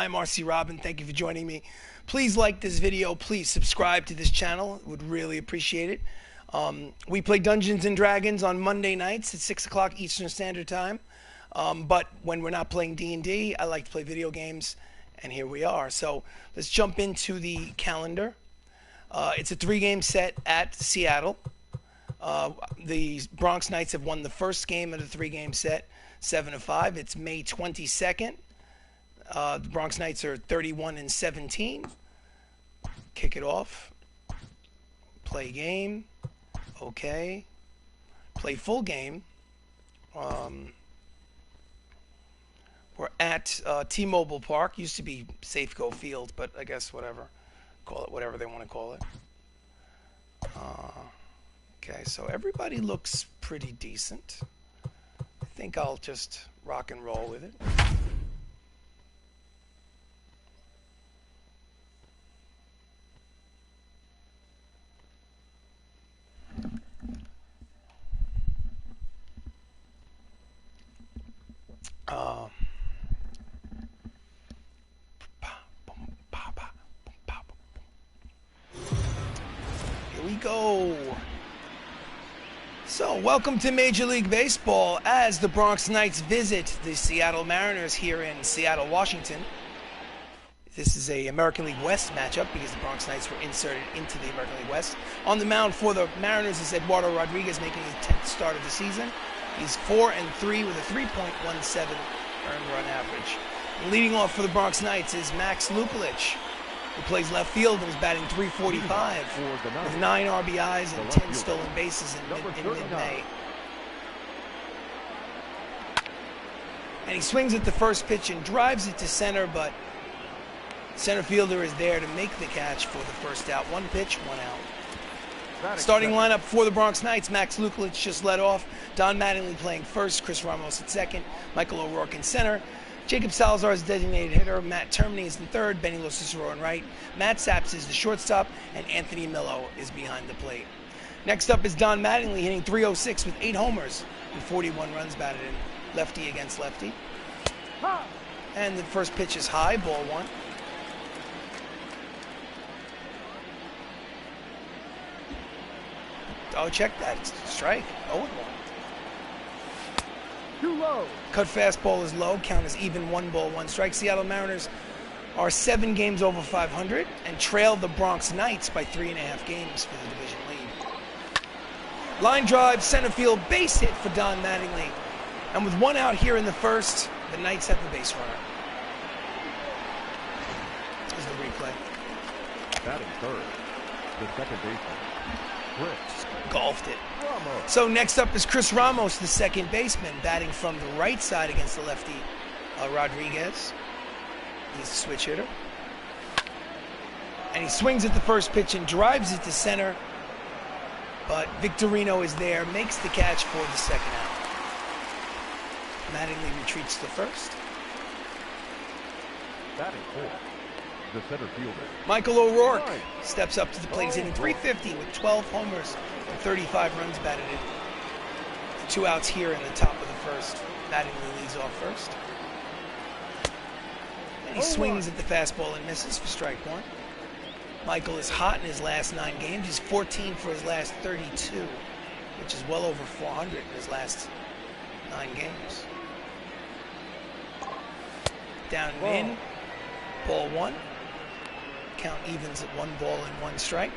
I'm RC Robbin. Thank you for joining me. Please like this video. Please subscribe to this channel. Would really appreciate it. We play Dungeons and Dragons on Monday nights at 6 o'clock Eastern Standard Time. But when we're not playing D&D, I like to play video games, and here we are. So let's jump into the calendar. It's a 3-game set at Seattle. The Bronx Knights have won the first game of the 3-game set, 7-5. It's May 22nd. The Bronx Knights are 31-17. Kick it off. Play game. Okay. Play full game. We're at T-Mobile Park. Used to be Safeco Field, but I guess whatever. Call it whatever they want to call it. Okay, so everybody looks pretty decent. I think I'll just rock and roll with it. Here we go. So, welcome to Major League Baseball as the Bronx Knights visit the Seattle Mariners here in Seattle, Washington. This is a American League West matchup because the Bronx Knights were inserted into the American League West. On the mound for the Mariners is Eduardo Rodriguez, making his 10th start of the season. He's 4-3 with a 3.17 earned run average. And leading off for the Bronx Knights is Max Luklitch, who plays left field and is batting .345 with 9 RBIs and 10 stolen bases in mid-May. And he swings at the first pitch and drives it to center, but center fielder is there to make the catch for the first out. 1 pitch, 1 out. Starting lineup for the Bronx Knights: Max Luklitch just led off, Don Mattingly playing first, Chris Ramos at second, Michael O'Rourke in center, Jacob Salazar is designated hitter, Matt Termini is in third, Benny Locicero in right, Matt Saps is the shortstop, and Anthony Millo is behind the plate. Next up is Don Mattingly, hitting .306 with 8 homers and 41 runs batted in. Lefty against lefty. And the first pitch is high, ball 1. Oh, check that. It's a strike. 0-1. Too low. Cut fastball is low. Count is even. 1 ball, 1 strike. Seattle Mariners are 7 games over 500 and trail the Bronx Knights by 3.5 games for the division lead. Line drive, center field, base hit for Don Mattingly. And with 1 out here in the first, the Knights have the base runner. Here's the replay. Batting third, the second baseman, Chris. Golfed it. Ramos. So next up is Chris Ramos, the second baseman, batting from the right side against the lefty Rodriguez. He's a switch hitter. And he swings at the first pitch and drives it to center. But Victorino is there, makes the catch for the second out. Mattingly retreats to first. Batting fourth, the center fielder, Michael O'Rourke steps up to the plate. He's hitting .350 with 12 homers and 35 runs batted in. 2 outs here in the top of the first. Mattingly leads off first. And he swings at the fastball and misses for strike 1. Michael is hot in his last 9 games. He's 14 for his last 32, which is well over 400 in his last 9 games. Down and in. Ball 1. Count evens at 1 ball and 1 strike.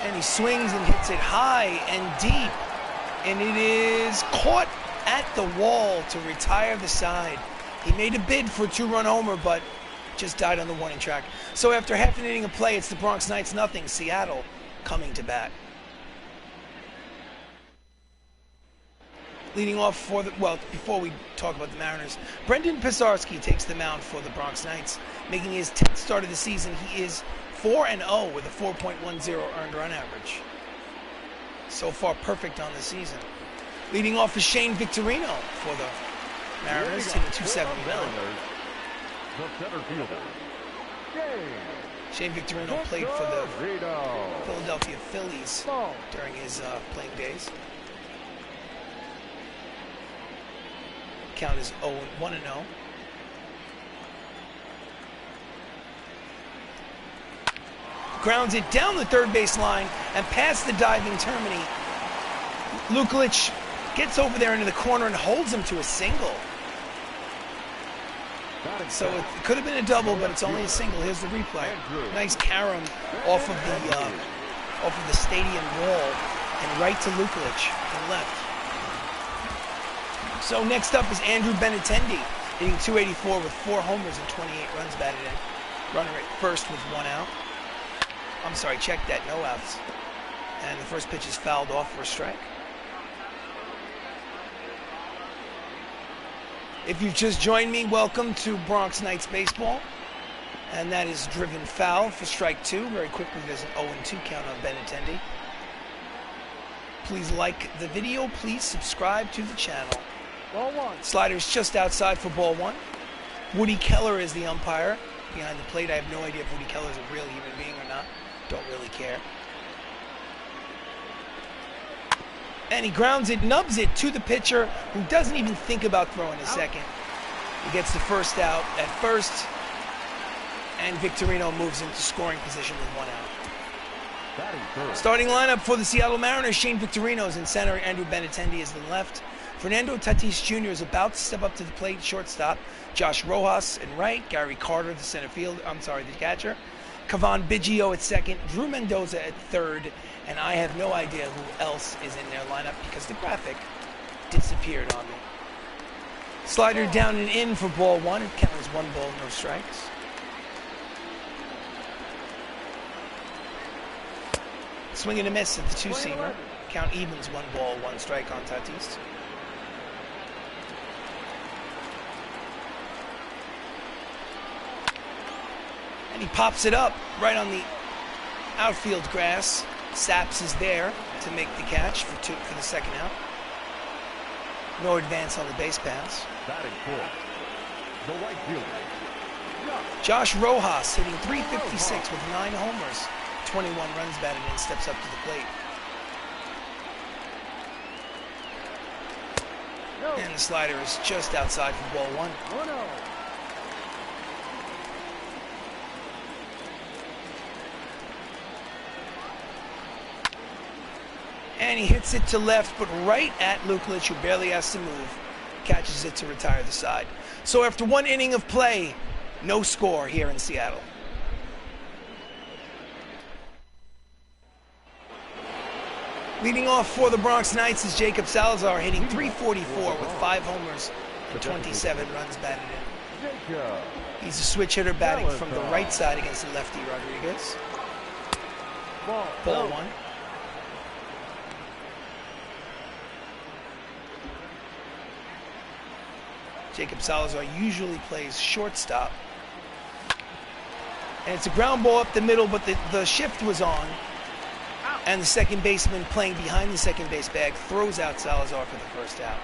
And he swings and hits it high and deep. And it is caught at the wall to retire the side. He made a bid for a 2-run homer, but just died on the warning track. So after half an inning of play, it's the Bronx Knights 0, Seattle coming to bat. Leading off for the, well, before we talk about the Mariners, Brendan Pisarski takes the mound for the Bronx Knights, making his 10th start of the season. He is 4-0 with a 4.10 earned run average. So far, perfect on the season. Leading off is Shane Victorino for the Mariners, hitting .271. the center fielder, Shane Victorino played for the Philadelphia Phillies during his playing days. Count is 1-0. Grounds it down the third base line and past the diving Termini. Luklitch gets over there into the corner and holds him to a single. So it could have been a double, but it's only a single. Here's the replay. Nice carom off of the stadium wall and right to Luklitch and left. So next up is Andrew Benintendi, hitting .284 with 4 homers and 28 runs batted in. Runner at first with 1 out. I'm sorry, check that, no outs. And the first pitch is fouled off for a strike. If you've just joined me, welcome to Bronx Knights Baseball. And that is driven foul for strike 2. Very quickly, there's an 0-2 count on Benintendi. Please like the video. Please subscribe to the channel. Ball 1. Slider's just outside for ball 1. Woody Keller is the umpire behind the plate. I have no idea if Woody Keller is a real human being or not. Don't really care. And he grounds it, nubs it to the pitcher, who doesn't even think about throwing a second. He gets the first out at first, and Victorino moves into scoring position with 1 out. Starting lineup for the Seattle Mariners: Shane Victorino is in center, Andrew Benintendi is in left. Fernando Tatis Jr. is about to step up to the plate, shortstop. Josh Rojas in right, Gary Carter, the catcher. Cavan Biggio at second, Drew Mendoza at third, and I have no idea who else is in their lineup because the graphic disappeared on me. Slider down and in for ball 1. It counts 1 ball, no strikes. Swing and a miss at the 2-seamer. Count evens 1 ball, 1 strike on Tatis. And he pops it up right on the outfield grass. Saps is there to make the catch for the second out. No advance on the base pass. Batting fourth, the right fielder. Josh Rojas hitting .356 with 9 homers, 21 runs batted in, steps up to the plate. And the slider is just outside for ball 1. And he hits it to left, but right at Luklitch, who barely has to move. Catches it to retire the side. So after 1 inning of play, no score here in Seattle. Leading off for the Bronx Knights is Jacob Salazar, hitting .344 with 5 homers and 27 runs batted in. He's a switch hitter, batting from the right side against the lefty Rodriguez. Ball 1. Jacob Salazar usually plays shortstop. And it's a ground ball up the middle, but the shift was on. And the second baseman playing behind the second base bag throws out Salazar for the first out.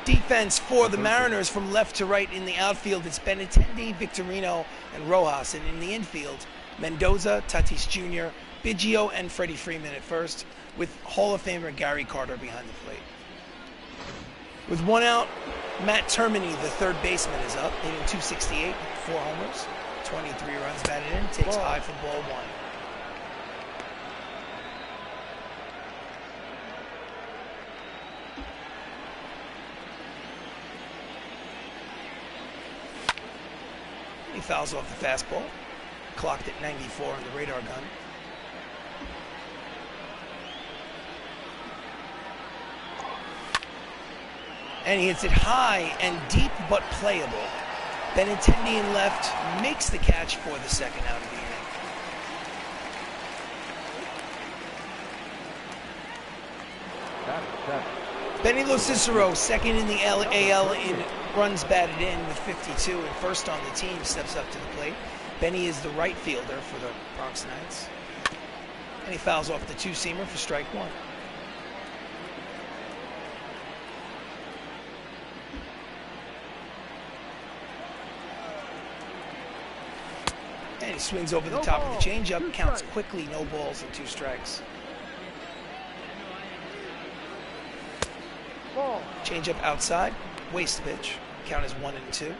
Defense for the Mariners from left to right in the outfield. It's Benintendi, Victorino, and Rojas. And in the infield, Mendoza, Tatis Jr., Biggio, and Freddie Freeman at first, with Hall of Famer Gary Carter behind the plate. With 1 out, Matt Termini, the third baseman, is up, hitting .268, 4 homers, 23 runs batted in, takes high for ball 1. He fouls off the fastball, clocked at 94 on the radar gun. And he hits it high and deep but playable. Benintendi in left makes the catch for the second out of the inning. Benny Locicero, second in the AL in runs batted in with 52, and first on the team, steps up to the plate. Benny is the right fielder for the Bronx Knights. And he fouls off the 2-seamer for strike 1. And He swings over the top of the changeup, counts quickly, no balls and 2 strikes. Changeup outside, waste pitch. Count is 1-2.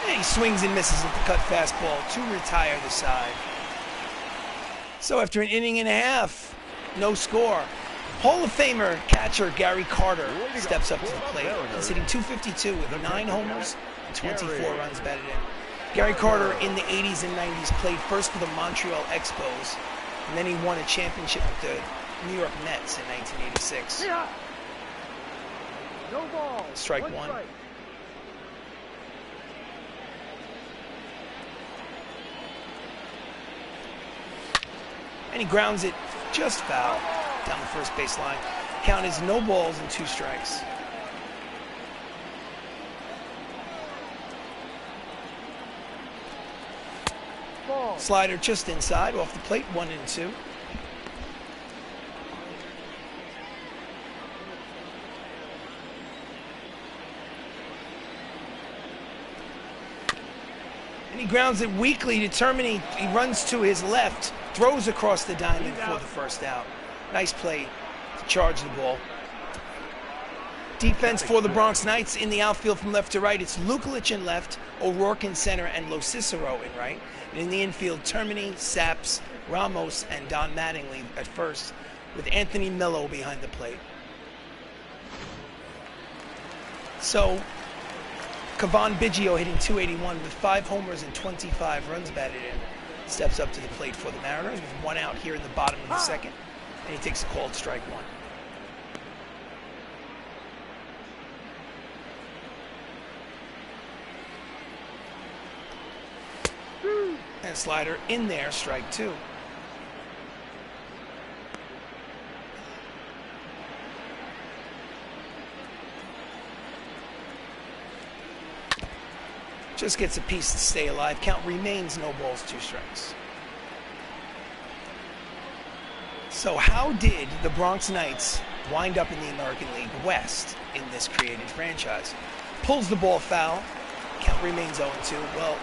And he swings and misses at the cut fastball to retire the side. So after an inning and a half, no score. Hall of Famer catcher Gary Carter steps up to the plate. He's hitting .252 with 9 homers and 24 runs batted in. Gary Carter in the 80s and 90s played first for the Montreal Expos, and then he won a championship with the New York Mets in 1986. No ball. Strike one. And he grounds it just foul down the first base line. Count is no balls and 2 strikes. Ball. Slider just inside, off the plate, 1-2. And he grounds it weakly to terminate. He runs to his left, throws across the diamond for the first out. Nice play to charge the ball. Defense for the Bronx Knights in the outfield from left to right. It's Luklitch in left, O'Rourke in center, and Lo Cicero in right. And in the infield, Termini, Saps, Ramos, and Don Mattingly at first, with Anthony Mello behind the plate. So, Kavan Biggio hitting .281 with 5 homers and 25 runs batted in. Steps up to the plate for the Mariners with 1 out here in the bottom of the second. And he takes a called strike 1. And slider in there, strike 2. Just gets a piece to stay alive. Count remains no balls, 2 strikes. So how did the Bronx Knights wind up in the American League West in this created franchise? Pulls the ball foul. Count remains 0-2. Well,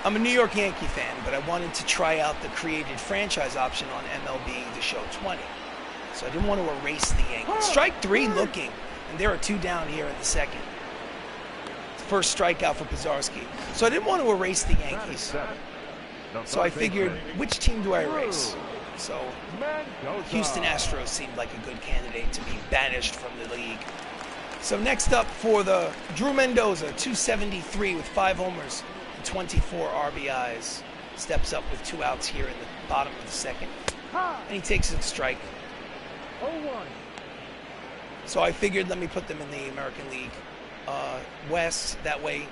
I'm a New York Yankee fan, but I wanted to try out the created franchise option on MLB The Show 20. So I didn't want to erase the Yankees. Strike 3 looking, and there are 2 down here in the second. First strikeout for Pizarski. So I didn't want to erase the Yankees. So I figured, which team do I erase? So Houston Astros seemed like a good candidate to be banished from the league. So next up for the Drew Mendoza, .273 with 5 homers and 24 RBIs. Steps up with 2 outs here in the bottom of the second. And he takes a strike. 0-1. So I figured, let me put them in the American League West. That way,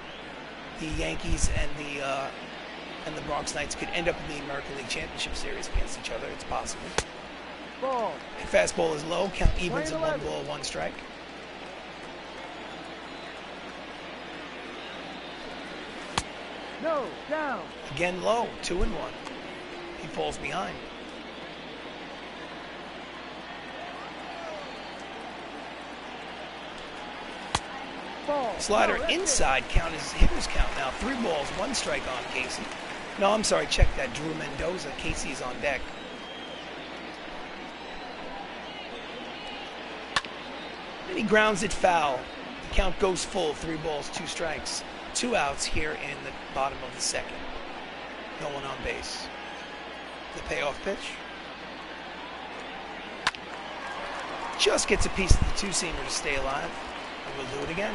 the Yankees and the Bronx Knights could end up in the American League Championship Series against each other. It's possible. Ball. And fastball is low. Count evens at 1 ball, 1 strike. No, down. Again low, 2-1. He falls behind. Ball. Slider inside, count is hitter's count now. 3 balls, 1 strike on Casey. No, I'm sorry, check that. Drew Mendoza. Casey is on deck. And he grounds it foul. The count goes full, 3 balls, 2 strikes. 2 outs here in the bottom of the second. No one on base. The payoff pitch. Just gets a piece of the 2-seamer to stay alive. And we'll do it again.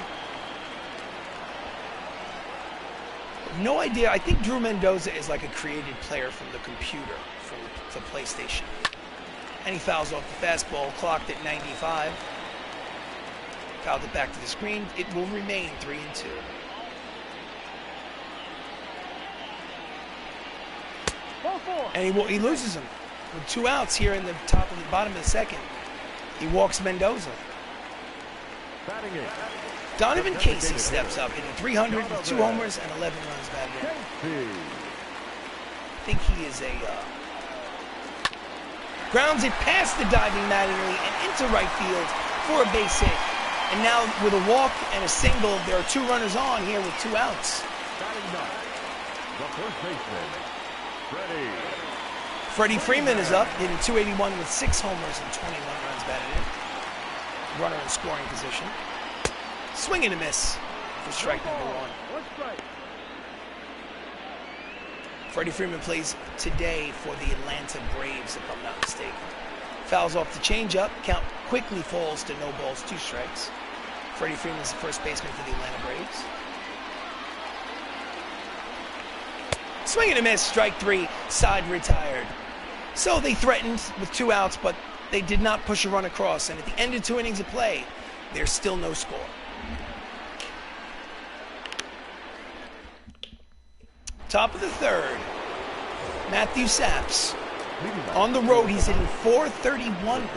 No idea. I think Drew Mendoza is like a created player from the computer, from the PlayStation. And he fouls off the fastball, clocked at 95. Fouled it back to the screen. It will remain 3-2. And he loses him with 2 outs here in the bottom of the second. He walks Mendoza. Donovan Casey steps up, hitting .300 with 2 homers and 11 runs batted in. I think he is grounds it past the diving Mattingly and into right field for a base hit. And now with a walk and a single, there are 2 runners on here with 2 outs. Batting ninth, the first baseman, Freddie Freeman is up, hitting .281 with 6 homers and 21 runs batted in. Runner in scoring position. Swing and a miss for strike number 1. One strike. Freddie Freeman plays today for the Atlanta Braves, if I'm not mistaken. Fouls off the changeup. Count quickly falls to no balls, 2 strikes. Freddie Freeman is the first baseman for the Atlanta Braves. Swing and a miss, strike 3, side retired. So they threatened with 2 outs, but they did not push a run across. And at the end of 2 innings of play, there's still no score. Top of the 3rd, Matthew Saps. On the road, he's hitting .431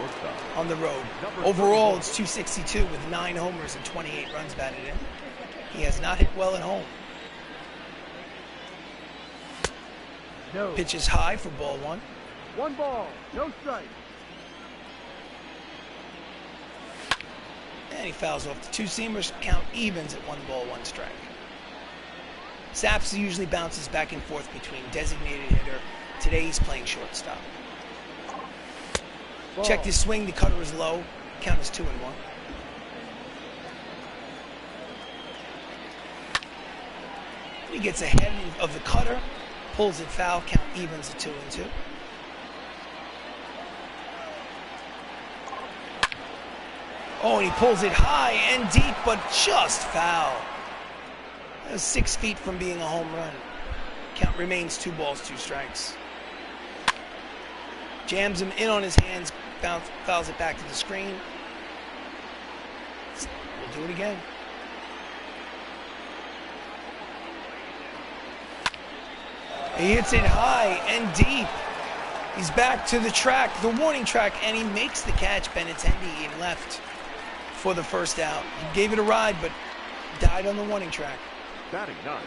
on the road. Overall, it's .262 with 9 homers and 28 runs batted in. He has not hit well at home. No. Pitch is high for ball 1. 1 ball, no strike. And he fouls off the 2-seamers. Count evens at 1 ball, 1 strike. Saps usually bounces back and forth between designated hitter. Today he's playing shortstop. Ball. Check his swing. The cutter is low. Count is 2-1. He gets ahead of the cutter, pulls it foul. Count evens at 2-2. Oh, and he pulls it high and deep, but just foul. That was 6 feet from being a home run. Count remains 2 balls, 2 strikes. Jams him in on his hands, fouls it back to the screen. We'll do it again. He hits it high and deep. He's back to the track, the warning track, and he makes the catch. Benintendi in left for the first out. He gave it a ride, but died on the warning track. batting ninth,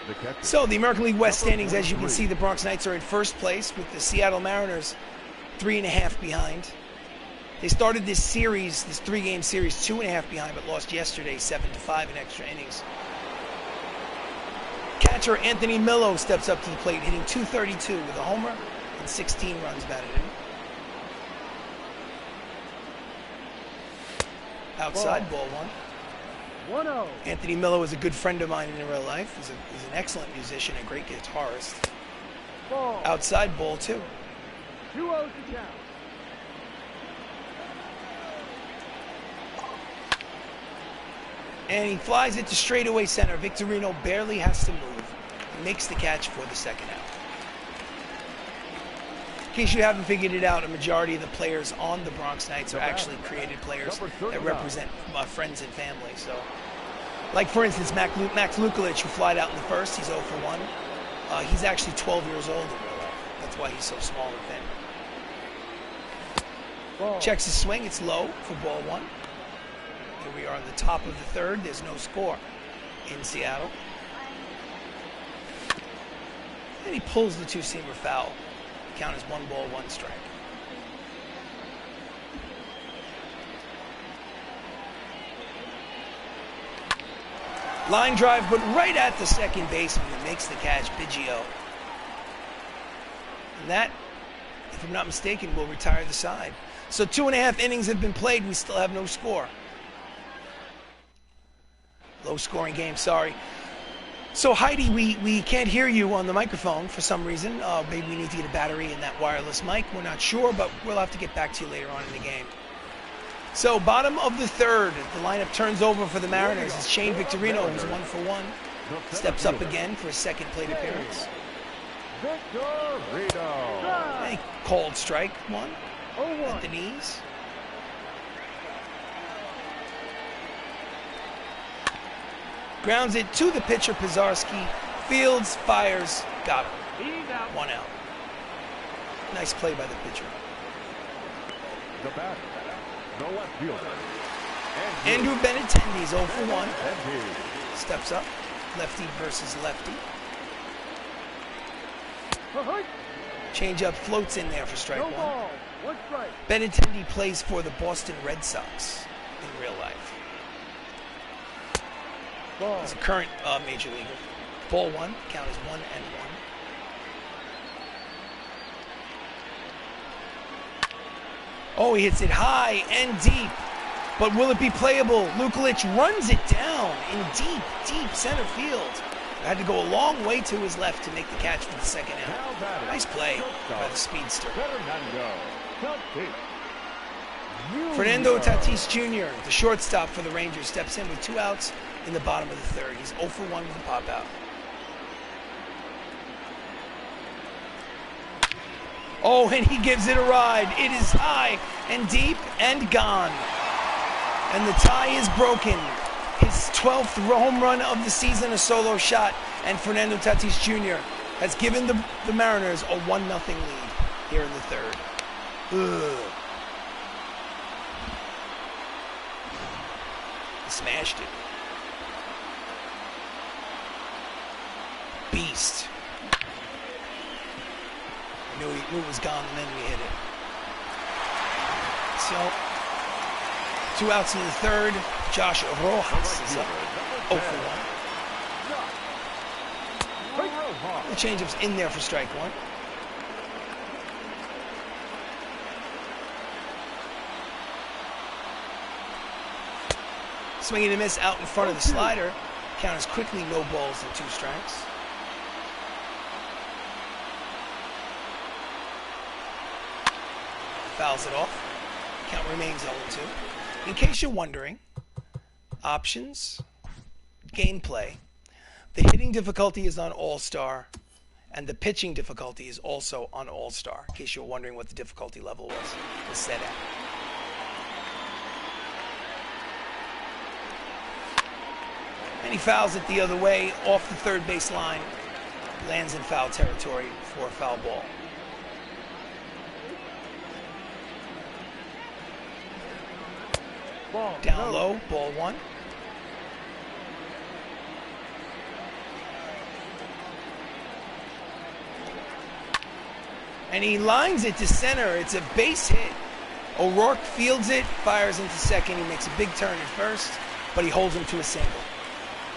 the catcher. So the American League West standings, as you can see, the Bronx Knights are in first place with the Seattle Mariners 3.5 behind. They started this series, this 3-game series, 2.5 behind, but lost yesterday 7-5 in extra innings. Catcher Anthony Millo steps up to the plate, hitting .232 with a homer and 16 runs batted in. Outside, ball 1. 1-0. Anthony Millo is a good friend of mine in real life. He's an excellent musician, a great guitarist. Ball. Outside, ball 2. 2-0 to count. And he flies it to straightaway center. Victorino barely has to move. He makes the catch for the second out. In case you haven't figured it out, a majority of the players on the Bronx Knights are actually created players that represent my friends and family. So, like for instance, Max Luklitch, who flied out in the first, he's 0 for 1. He's actually 12 years old in real life. That's why he's so small and thin. Ball. Checks his swing, it's low for ball 1. Here we are on the top of the 3rd. There's no score in Seattle. And he pulls the 2-seamer foul. Count as 1 ball, 1 strike. Line drive, but right at the second baseman who makes the catch, Biggio. And that, if I'm not mistaken, will retire the side. So 2.5 innings have been played. We still have no score. Low scoring game, sorry. So Heidi, we can't hear you on the microphone for some reason. Maybe we need to get a battery in that wireless mic. We're not sure, but we'll have to get back to you later on in the game. So bottom of the 3rd, the lineup turns over for the Mariners as Shane Victorino, who's 1 for 1, steps up again for his second plate appearance. Victorino. And he called strike 1 0-1. at the knees. Grounds it to the pitcher, Pizarski. Fields, fires, got him. He's out. 1 out. Nice play by the pitcher. The batter, the left fielder. Andrew Benintendi's 0 for 1. Benintendi. Steps up. Lefty versus lefty. Ahoy. Changeup floats in there for strike No 1. ball. 1 strike. Benintendi plays for the Boston Red Sox. in real life. Ball. He's a current major leaguer. Ball 1, count as 1-1. Oh, he hits it high and deep. But will it be playable? Luklitch runs it down in deep, deep center field. Had to go a long way to his left to make the catch for the second out. Nice play by the speedster. Fernando Tatis Jr., the shortstop for the Rangers, steps in with 2 outs in the bottom of the third. He's 0 for 1 with a pop out. Oh, and he gives it a ride. It is high and deep and gone. And the tie is broken. His 12th home run of the season, a solo shot, and Fernando Tatis Jr. has given the Mariners a 1-0 lead here in the third. Ugh. He smashed it. Beast. Knew it was gone, and then we hit it. So, 2 outs in the third. Josh Rojas is up 0 for 1. The changeup's in there for strike 1. Swinging and a miss out in front of the slider. Count is quickly no balls and 2 strikes. Fouls it off. Count remains 0-2. In case you're wondering, options, gameplay. The hitting difficulty is on All-Star, and the pitching difficulty is also on All-Star, in case you're wondering what the difficulty level was set at. And he fouls it the other way, off the third base line, lands in foul territory for a foul ball. Down low, ball 1. And he lines it to center. It's a base hit. O'Rourke fields it, fires into second. He makes a big turn at first, but he holds him to a single.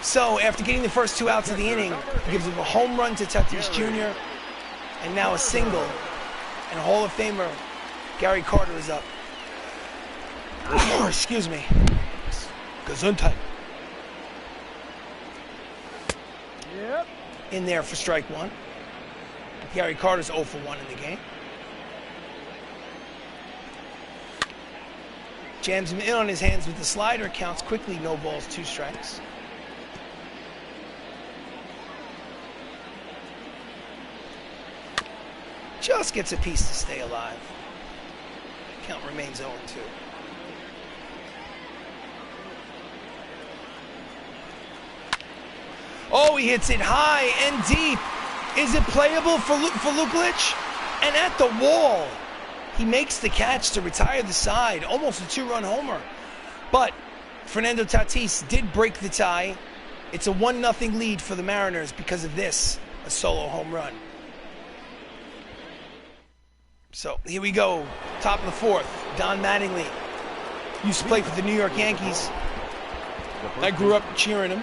So after getting the first 2 outs of the inning, he gives him a home run to Tatis Jr. and now a single. And Hall of Famer Gary Carter is up. Oh, excuse me. Gesundheit. Yep. In there for strike 1. Gary Carter's 0 for 1 in the game. Jams him in on his hands with the slider. Counts quickly, no balls, 2 strikes. Just gets a piece to stay alive. Count remains 0-2. Oh, he hits it high and deep. Is it playable for Luklitch? And at the wall, he makes the catch to retire the side. Almost a 2-run homer. But Fernando Tatis did break the tie. It's a 1-0 lead for the Mariners because of this, a solo home run. So here we go, top of the 4th. Don Mattingly used to play for the New York Yankees. I grew up cheering him.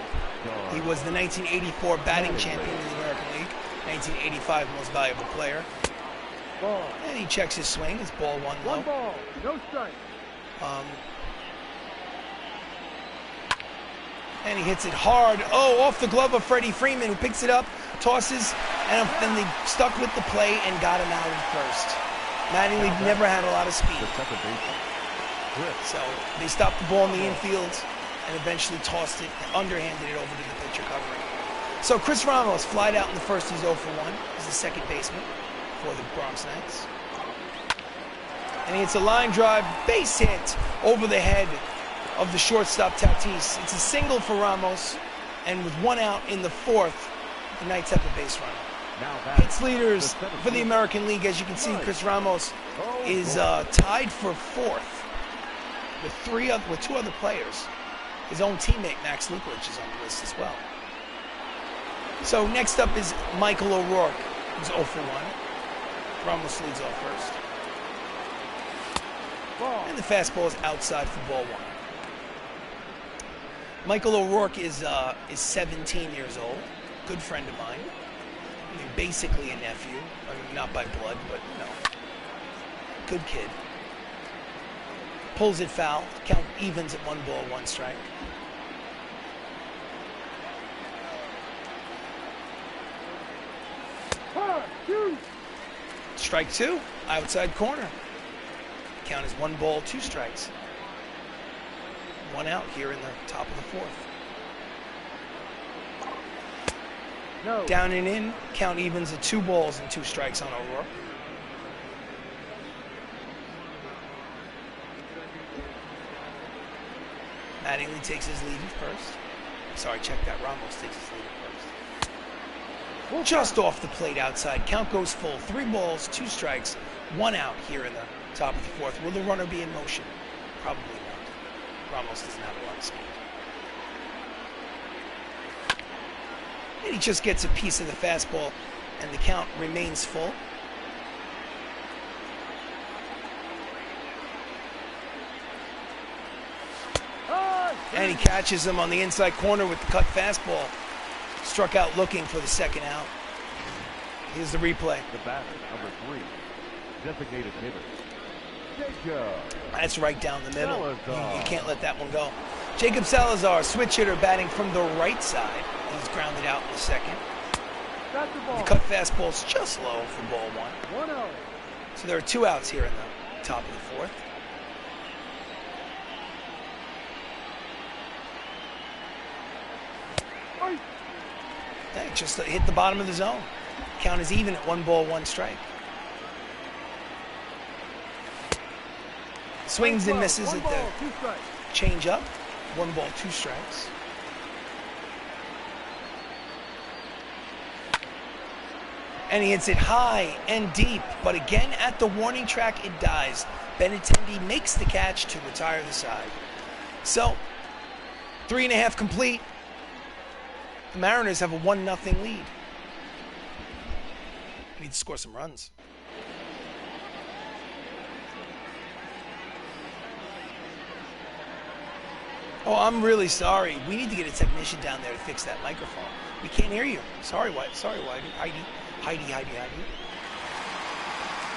He was the 1984 batting champion in the American League, 1985 most valuable player. Ball. And he checks his swing. It's ball 1 low. 1 ball, no strike. And he hits it hard. Oh, off the glove of Freddie Freeman, who picks it up, tosses, and then they stuck with the play and got him out at first. Mattingly never had a lot of speed. So they stopped the ball in the infield and eventually tossed it, underhanded it over to the pitcher covering. So Chris Ramos flied out in the first. He's 0 for 1. He's the second baseman for the Bronx Knights. And he hits a line drive, base hit over the head of the shortstop Tatis. It's a single for Ramos, and with 1 out in the 4th, the Knights have a base runner. Hits leaders for the American League, as you can see, Chris Ramos is tied for 4th with 2 other players. His own teammate, Max Luklitch, is on the list as well. So next up is Michael O'Rourke, who's 0 for 1. Ramos leads off first. And the fastball is outside for ball 1. Michael O'Rourke is 17 years old. Good friend of mine. I mean, basically a nephew. I mean, not by blood, but no. Good kid. Pulls it foul. Count evens at 1 ball, 1 strike. Strike 2, outside corner. Count is 1 ball, 2 strikes. 1 out here in the top of the 4th. No. Down and in, count evens at 2 balls and 2 strikes on O'Rourke. Mattingly takes his lead at first. Sorry, check that. Ramos takes his lead at first. Just off the plate outside. Count goes full. 3 balls, 2 strikes, 1 out here in the top of the 4th. Will the runner be in motion? Probably not. Ramos doesn't have a lot of speed. And he just gets a piece of the fastball, and the count remains full. And he catches him on the inside corner with the cut fastball. Struck out looking for the 2nd out. Here's the replay. The batter, number 3, designated hitter. Jacob. That's right down the middle. Salazar. You can't let that one go. Jacob Salazar, switch hitter, batting from the right side. He's grounded out in the 2nd. Got the ball. The cut fastball's just low for ball 1. 1-0. So there are 2 outs here in the top of the 4th. Hey, just hit the bottom of the zone. Count is even at 1 ball, 1 strike. Swings and misses 1 at ball, the 2 strikes. change up. 1 ball, 2 strikes. And he hits it high and deep, but again at the warning track it dies. Benintendi makes the catch to retire the side. So, 3.5 complete. The Mariners have a 1-0 lead. Need to score some runs. Oh, I'm really sorry. We need to get a technician down there to fix that microphone. We can't hear you. Sorry, White. Sorry, Whitey. Heidi.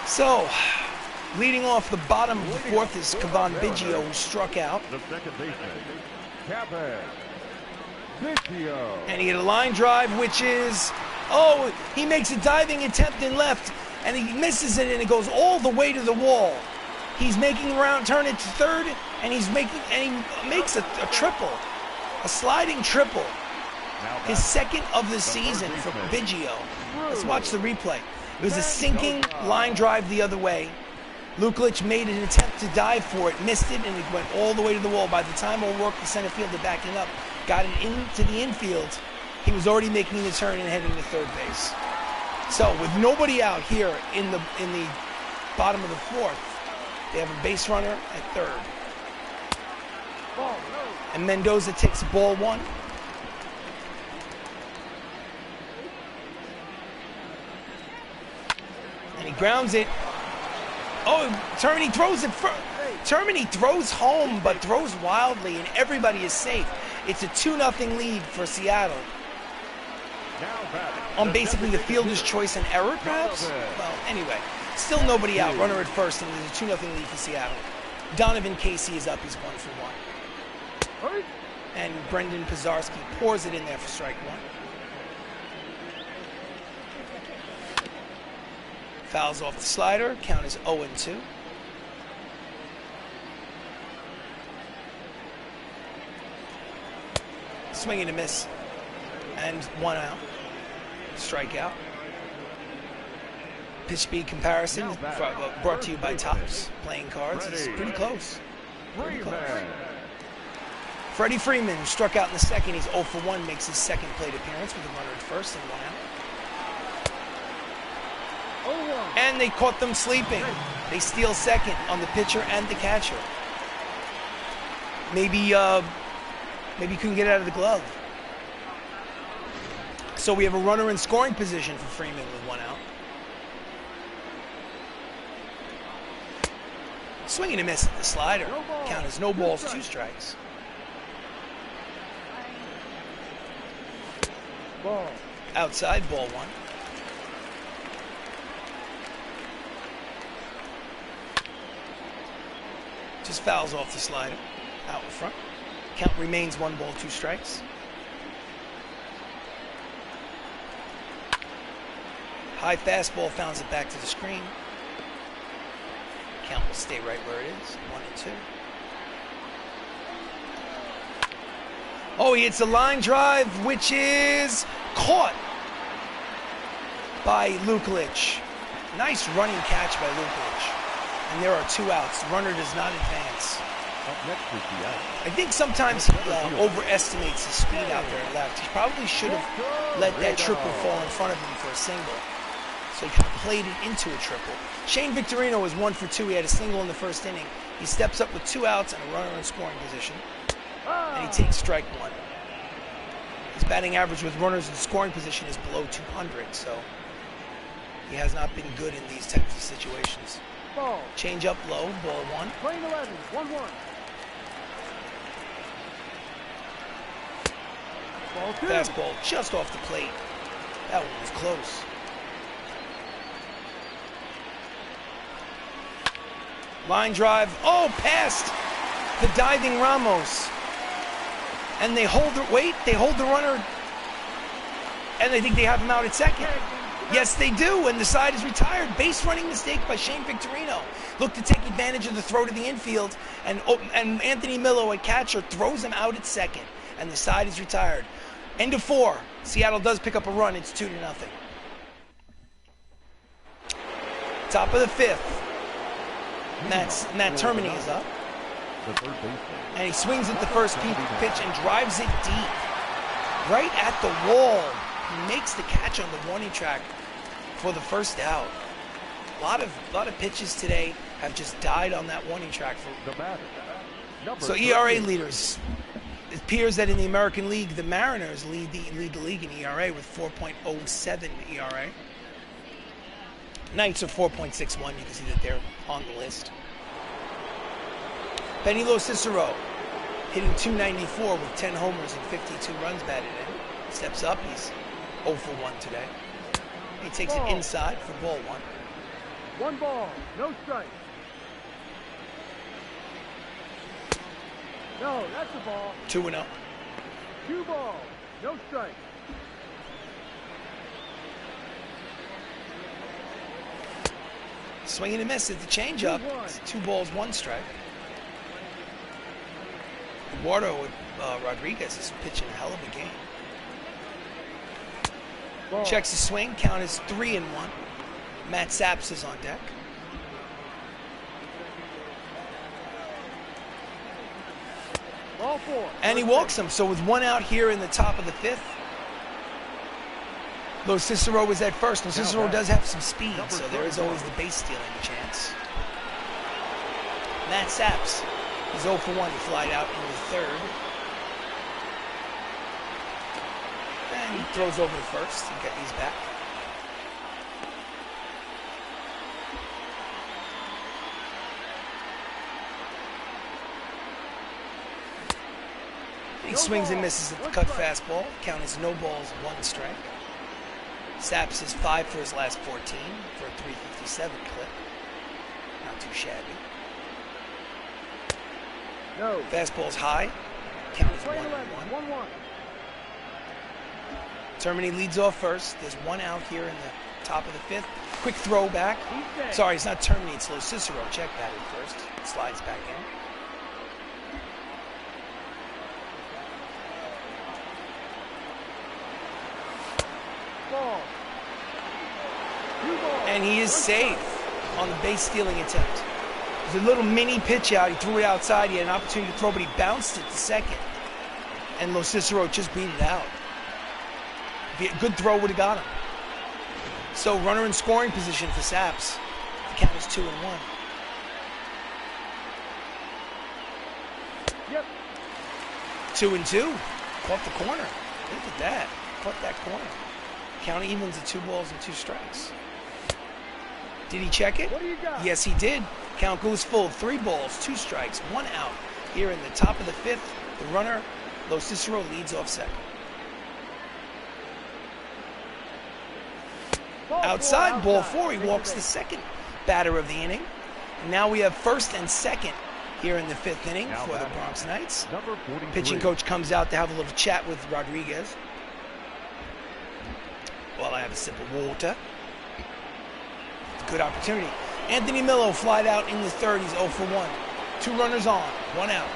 So, leading off the bottom of the 4th is Cavan Biggio, who struck out. The second baseman, Cavan Biggio. And he had a line drive, which is, he makes a diving attempt in left, and he misses it, and it goes all the way to the wall. He's making the round turn it to 3rd, and he makes a triple, a sliding triple. His 2nd of the season for Biggio. Let's watch the replay. It was a sinking line drive the other way. Luklitch made an attempt to dive for it, missed it, and it went all the way to the wall. By the time O'Rourke, the center fielder, backing up, got it into the infield, he was already making the turn and heading to 3rd base. So with nobody out here in the bottom of the 4th, they have a base runner at 3rd. And Mendoza takes ball 1. And he grounds it. Termini throws it Termini throws home, but throws wildly, and everybody is safe. It's a 2-0 lead for Seattle. On basically the fielder's choice and error, perhaps? Well, anyway, still nobody out. Runner at 1st, and there's a 2-0 lead for Seattle. Donovan Casey is up. He's 1 for 1. And Brendan Pizarski pours it in there for strike 1. Fouls off the slider. Count is 0-2. Swing and a miss. And 1 out. Strikeout. Pitch speed comparison brought to you by Topps Playing Cards. It's pretty close. Pretty close. Freddie Freeman, who struck out in the 2nd, he's 0 for 1, makes his 2nd plate appearance with a runner at 1st and 1 out. And they caught them sleeping. They steal 2nd on the pitcher and the catcher. Maybe couldn't get it out of the glove. So we have a runner in scoring position for Freeman with 1 out. Swing and a miss at the slider. Count as no balls, 2 strikes. Ball. Outside, ball one. Just fouls off the slider. Out in front. Count remains 1 ball, 2 strikes. High fastball founds it back to the screen. Count will stay right where it is. 1 and 2. Oh, he hits a line drive, which is caught by Luklitch. Nice running catch by Luklitch. And there are 2 outs. Runner does not advance. Up next is the out. I think sometimes he overestimates his speed out there left. He probably should have let that triple fall in front of him for a single. So he kind of played it into a triple. Shane Victorino was 1 for 2. He had a single in the first inning. He steps up with 2 outs and a runner in scoring position. And he takes strike 1. His batting average with runners in scoring position is below 200, so he has not been good in these types of situations. Ball. Change up low, ball 1. Playing 11, 1-1. Ball 2. Fastball just off the plate. That one was close. Line drive. Oh, past the diving Ramos. And they hold they hold the runner. And I think they have him out at second. Yes, they do, and the side is retired. Base running mistake by Shane Victorino. Looked to take advantage of the throw to the infield, and Anthony Millo at catcher throws him out at second, and the side is retired. End of 4. Seattle does pick up a run. It's 2-0. Top of the 5th. Matt Termini is up. The third baseman. And he swings at the first pitch and drives it deep. Right at the wall. He makes the catch on the warning track for the first out. A lot of pitches today have just died on that warning track. The batter. So ERA leaders. It appears that in the American League, the Mariners lead the league in ERA with 4.07 ERA. Knights are 4.61. You can see that they're on the list. Benny Cicero hitting .294 with 10 homers and 52 runs batted in. Steps up. He's 0 for 1 today. He takes it inside for ball 1. 1 ball, no strike. No, that's a ball. 2-0. 2 balls, no strike. Swing and a miss at the changeup. 2 balls, 1 strike. Eduardo Rodriguez is pitching a hell of a game. Ball. Checks the swing. Count is 3-1. Matt Saps is on deck. Ball 4. And he walks him. So with 1 out here in the top of the 5th. Lo Cicero was at first. Lo Cicero does have some speed, so there is always the base stealing chance. Matt Saps is 0 for 1. He flied out in the 3rd. And he throws over to first. He's back. He swings and misses at the cut fastball. Count is no balls, 1 strike. Saps is 5 for his last 14 for a 357 clip. Not too shabby. No. Fastball's high. Count is 1-1. 1-1. Termini leads off first. There's 1 out here in the top of the 5th. Quick throw back. Sorry, it's not Termini, it's Lo Cicero. Check that in first. Slides back in. Ball. 2 balls. And he is safe on the base stealing attempt. There's a little mini pitch out. He threw it outside. He had an opportunity to throw, but he bounced it to second. And Lo Cicero just beat it out. If he had a good throw, would have got him. So runner in scoring position for Saps. The count is 2-1. Yep. 2-2. Caught the corner. Look at that. Caught that corner. Count evens at 2 balls and 2 strikes. Did he check it? What do you got? Yes, he did. Count goes full. 3 balls, 2 strikes, 1 out. Here in the top of the 5th, the runner, Lo Cicero, leads off second. outside, ball four. He walks the second batter of the inning. And now we have first and second here in the fifth inning for the Bronx Knights. Pitching coach comes out to have a little chat with Rodriguez while I have a sip of water. Good opportunity. Anthony Millo flied out in the third. He's 0 for 1. 2 runners on, 1 out.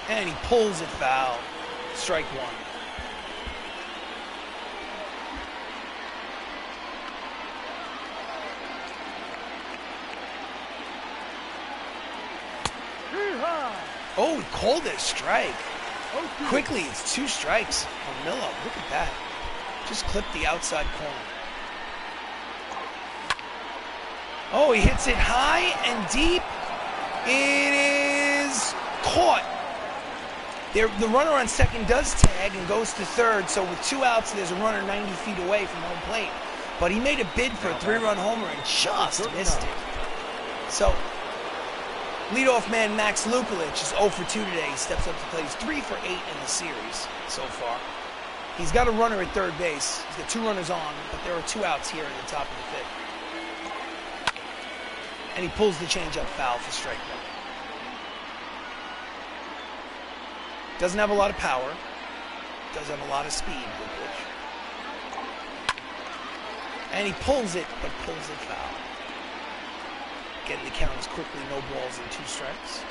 And he pulls it foul. Strike 1. Oh, he called it a strike. Quickly, it's 2 strikes on Millo. Look at that. Just clipped the outside corner. Oh, he hits it high and deep. It is caught. The runner on second does tag and goes to third, so with 2 outs, there's a runner 90 feet away from home plate. But he made a bid for a 3-run homer and just missed it. So, leadoff man Max Luklitch is 0 for 2 today. He steps up to play. He's 3 for 8 in the series so far. He's got a runner at third base. He's got 2 runners on, but there are 2 outs here in the top of the fifth. And he pulls the changeup foul for strike 1. Doesn't have a lot of power. Does have a lot of speed, Luklitch. And he pulls it, but pulls it foul. Getting the count as quickly, no balls and 2 strikes.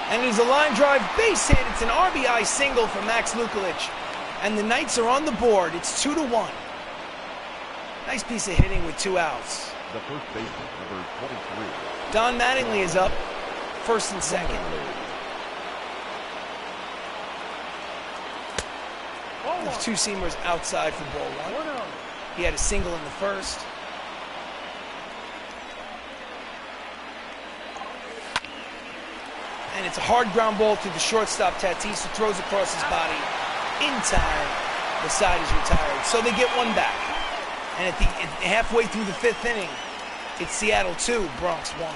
And it is a line drive base hit. It's an RBI single for Max Luklitch. And the Knights are on the board. It's 2 to 1. Nice piece of hitting with 2 outs. The first baseman, number 23. Don Mattingly is up, first and second. There's 2 seamers outside for ball 1. He had a single in the first. And it's a hard ground ball to the shortstop, Tatis, who throws across his body in time. The side is retired. So they get 1 back. And at halfway through the 5th inning, it's Seattle 2, Bronx 1.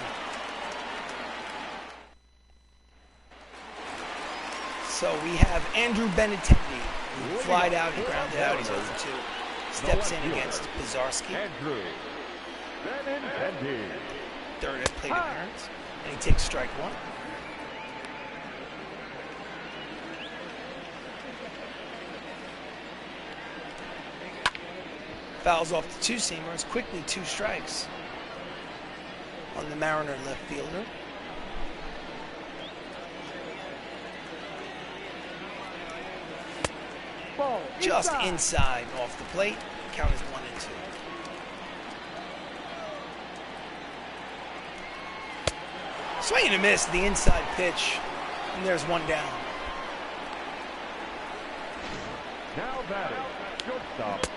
So we have Andrew Benintendi, who flied out and grounded out. He's 0 for 2. Steps in against Pizarski. Andrew Benintendi. Third at plate appearance. And he takes strike 1. Fouls off the 2-seamers. Quickly 2 strikes on the Mariner left fielder. Just inside off the plate. Count is 1 and 2. Swing and a miss, the inside pitch. And there's 1 down. Now batting, shortstop,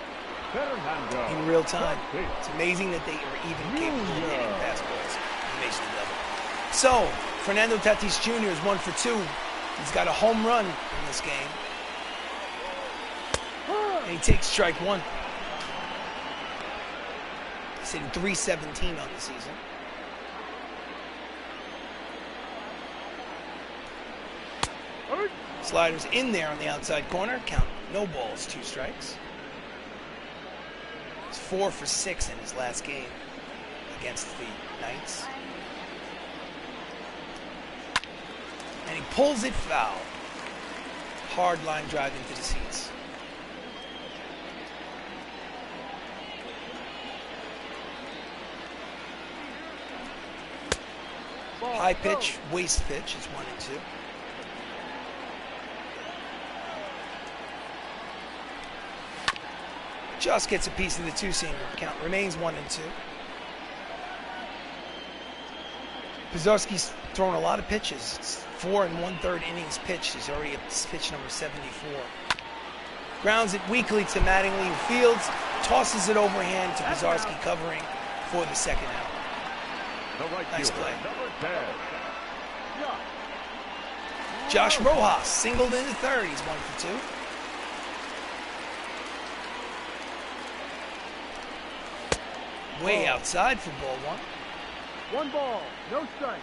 in real time. It's amazing that they are even capable of hitting fastballs in Major League level. So, Fernando Tatis Jr. is 1 for 2. He's got a home run in this game. And he takes strike 1. He's hitting .317 on the season. Sliders in there on the outside corner. Count no balls, 2 strikes. He's 4 for 6 in his last game against the Knights. And he pulls it foul. Hard line drive into the seats. High pitch, waist pitch. It's 1 and 2. Just gets a piece of the 2-seamer. Count remains 1 and 2. Pizarski's thrown a lot of pitches. It's 4 1/3 innings pitched. He's already at pitch number 74. Grounds it weakly to Mattingly, who fields, tosses it overhand to Pizarski, covering for the second out. Nice play. Josh Rojas singled in the third. He's 1 for 2. Way outside for ball 1. 1 ball, no strike.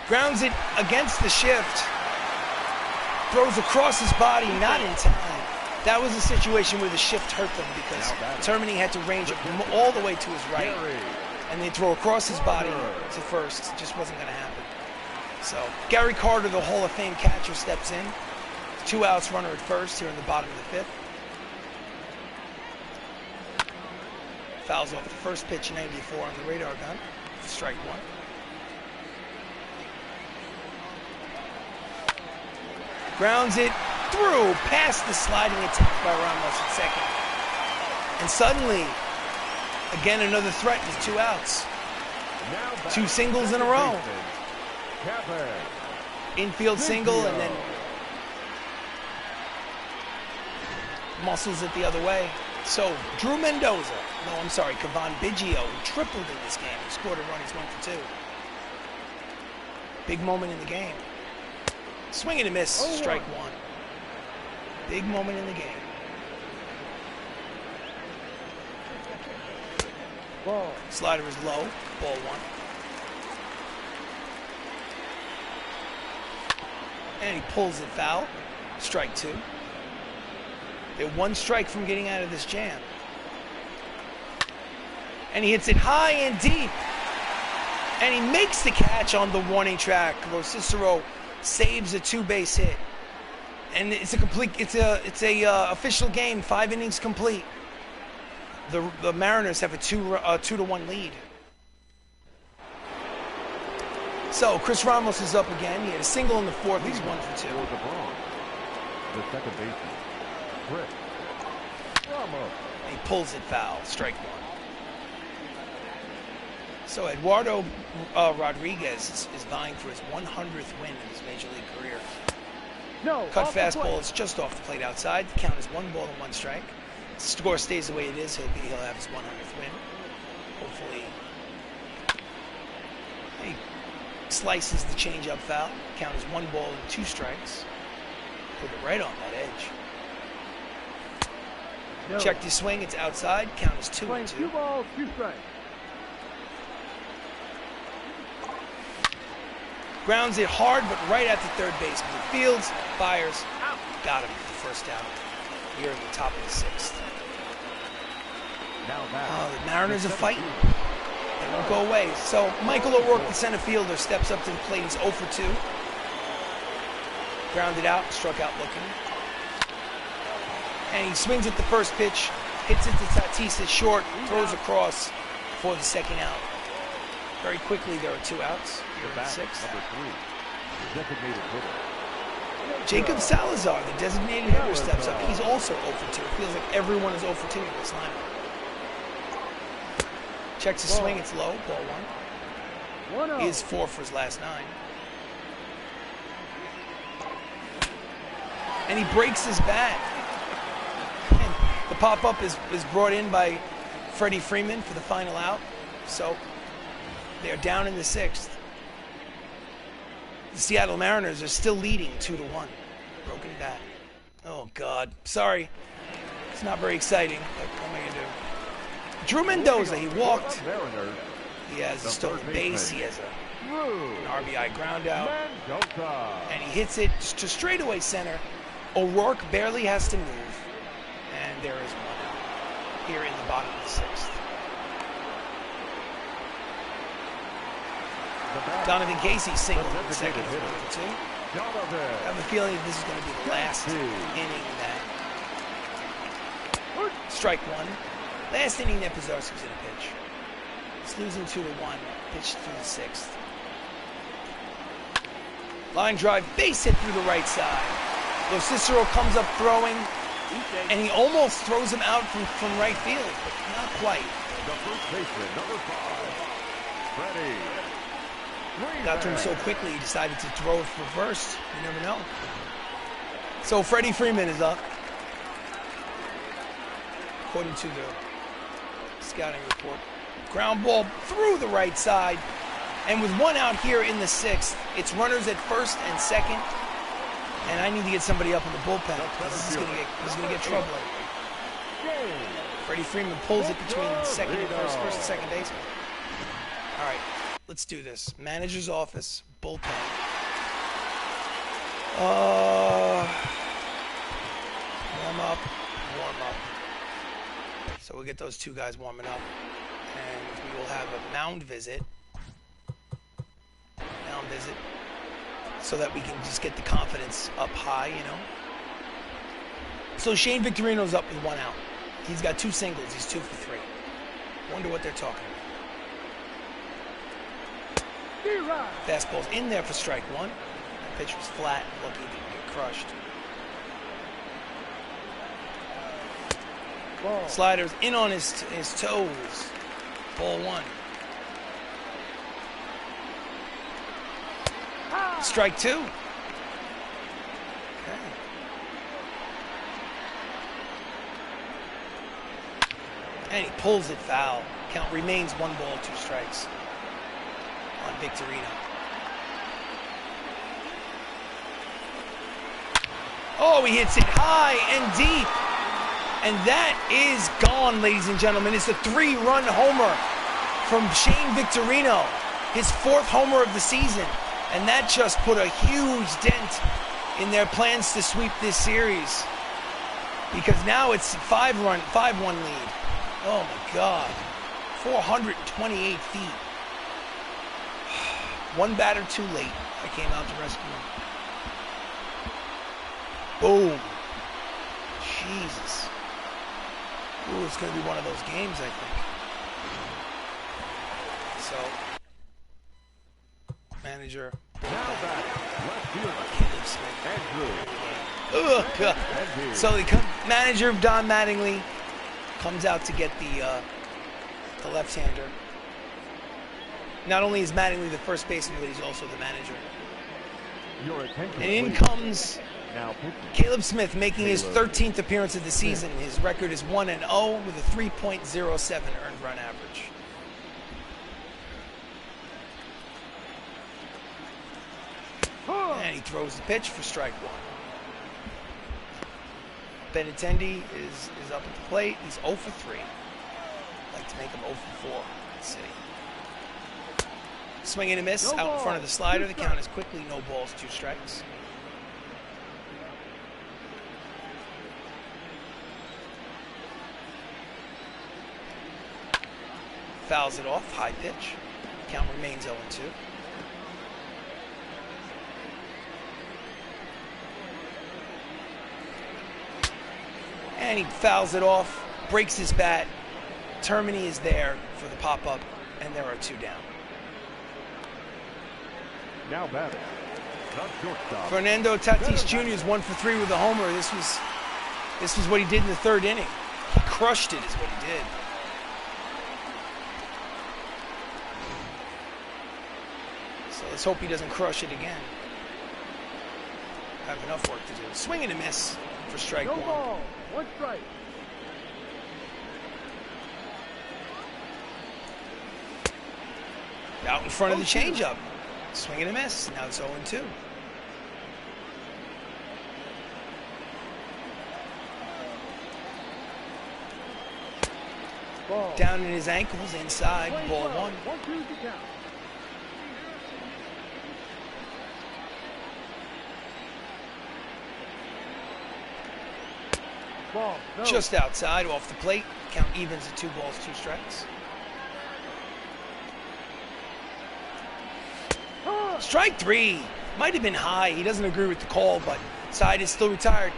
Grounds it against the shift. Throws across his body, not in time. That was a situation where the shift hurt them because Termini had to range all the way to his right. And they throw across his body to first. It just wasn't going to happen. So Gary Carter, the Hall of Fame catcher, steps in. 2 outs, runner at first here in the bottom of the 5th. Fouls off the first pitch, 94 on the radar gun. Strike 1. Grounds it through, past the sliding attack by Ramos at second. And suddenly, again, another threat with 2 outs. 2 singles in a row. Infield single and then muscles it the other way. So, Drew Mendoza, Kavan Biggio, who tripled in this game, who scored a run, he's 1 for 2. Big moment in the game. Swing and a miss, strike 1. Big moment in the game. Ball. Slider is low, ball 1. And he pulls it foul, strike 2. They're 1 strike from getting out of this jam. And he hits it high and deep. And he makes the catch on the warning track. Cicero saves a 2-base hit. And it's a official game, 5 innings complete. The Mariners have a 2-1 lead. So Chris Ramos is up again. He had a single in the 4th. He's 1 for 2. The second baseman, Chris Ramos. He pulls it foul, strike 1. So Eduardo Rodriguez is vying for his 100th win in his major league career. No. Cut fastball is just off the plate outside. The count is 1 ball and 1 strike. If the score stays the way it is, he'll have his 100th win. Hopefully, he slices the changeup foul. The count is 1 ball and 2 strikes. Put it right on that edge. No. Check the swing. It's outside. Count is 2 and 2. 2 balls, 2 strikes. Grounds it hard, but right at the third baseman. Fields, fires, got him for the first out. Here in the top of the 6th. The Mariners are fighting. They won't go away. So Michael O'Rourke, the center fielder, steps up to the plate. He's 0 for 2. Grounded out, struck out looking. And he swings at the first pitch, hits it to Tatis at short, throws across for the 2nd out. Very quickly, there are 2 outs. Here in the 6th. Number 3, designated hitter. Jacob Salazar, the designated hitter, steps up. He's also 0 for 2. It feels like everyone is 0 for 2 in this lineup. Checks the swing, it's low, ball 1. He is 4 for his last 9. And he breaks his bat. And the pop-up is brought in by Freddie Freeman for the final out. So they're down in the 6th. The Seattle Mariners are still leading 2-1. Broken bat. Oh, God. Sorry. It's not very exciting, but what am I going to do? Drew Mendoza, he walked. He has a stolen base. He has an RBI ground out. And he hits it to straightaway center. O'Rourke barely has to move. And there is 1 out here in the bottom of the 6th. Donovan Casey singled in the 2nd. I have a feeling that this is going to be the last inning that. Strike 1. Last inning that Pizarski's in a pitch. It's losing 2-1. Pitched through the 6th. Line drive, base hit through the right side. Lo Cicero comes up throwing, and he almost throws him out from right field, but not quite. The first baseman, number 5, Freddie. Got to him so quickly, he decided to throw it reverse. You never know. So Freddie Freeman is up. According to the scouting report. Ground ball through the right side. And with 1 out here in the 6th, it's runners at first and second. And I need to get somebody up in the bullpen because this is going to get troubling. Freddie Freeman pulls it between second and first and second baseman. All right. let's do this. Manager's office, bullpen. Warm up. So we'll get those two guys warming up. And we will have a mound visit. So that we can just get the confidence up high, you know. So Shane Victorino's up with 1 out. He's got 2 singles. He's 2 for 3. Wonder what they're talking about. Fastball's in there for strike 1. That pitch was flat. Lucky he didn't get crushed. Ball. Slider's in on his toes. Ball 1. Strike 2. Okay. And he pulls it foul. Count remains 1 ball, 2 strikes on Victorino. Oh, he hits it high and deep. And that is gone, ladies and gentlemen. It's a 3-run homer from Shane Victorino. His 4th homer of the season. And that just put a huge dent in their plans to sweep this series. Because now it's 5-1 lead. Oh my God. 428 feet. 1 batter too late. I came out to rescue him. Boom. Jesus. Ooh, it's going to be one of those games, I think. So, manager. Oh, God. So the manager, Don Mattingly, comes out to get the left-hander. Not only is Mattingly the first baseman, but he's also the manager. And in comes Caleb Smith, making his 13th appearance of the season. His record is 1-0 with a 3.07 earned run average. And he throws the pitch for strike 1. Benintendi is up at the plate. He's 0 for 3. I'd like to make him 0 for 4. Let's see. Swing and a miss out in front of the slider. The count is quickly no balls, 2 strikes. Fouls it off. High pitch. Count remains 0-2. And he fouls it off, breaks his bat. Termini is there for the pop-up, and there are 2 down. Now batting. Fernando Tatis Jr. is 1 for 3 with a homer. This was what he did in the 3rd inning. He crushed it, is what he did. So let's hope he doesn't crush it again. I have enough work to do. Swing and a miss for strike 1. Ball. 1 strike. Out in front of the changeup. Swing and a miss. Now it's 0-2. Ball. Down in his ankles, inside, ball 1. 1-2 to count. Ball. No. Just outside, off the plate. Count evens at 2 balls, 2 strikes. Strike 3. Might have been high. He doesn't agree with the call, but side is still retired.